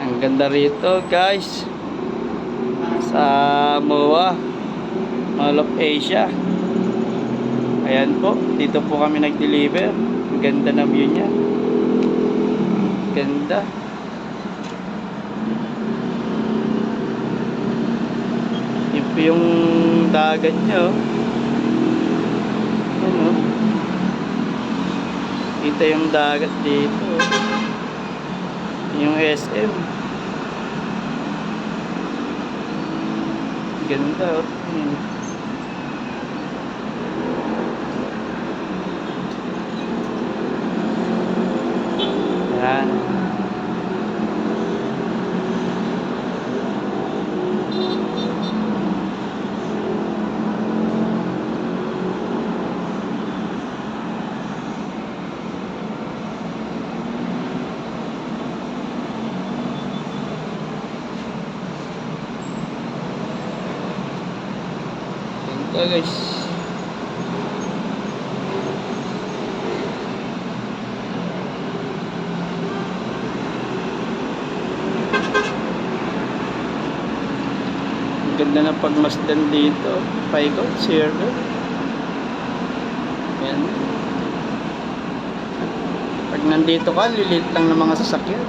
Ang ganda rito guys, sa MOA Mall of Asia. Ayan po, dito po kami nag-deliver. Ang ganda na view nya, ganda. Yun po yung dagat nya, oh. Ano, kita yung dagat dito, oh. Yung SM, ganda, oh. Yan. Ito guys, ganda na pagmasdan dito. Paikot, circle. Yan. Pag nandito ka, lilit lang ng mga sasakyan.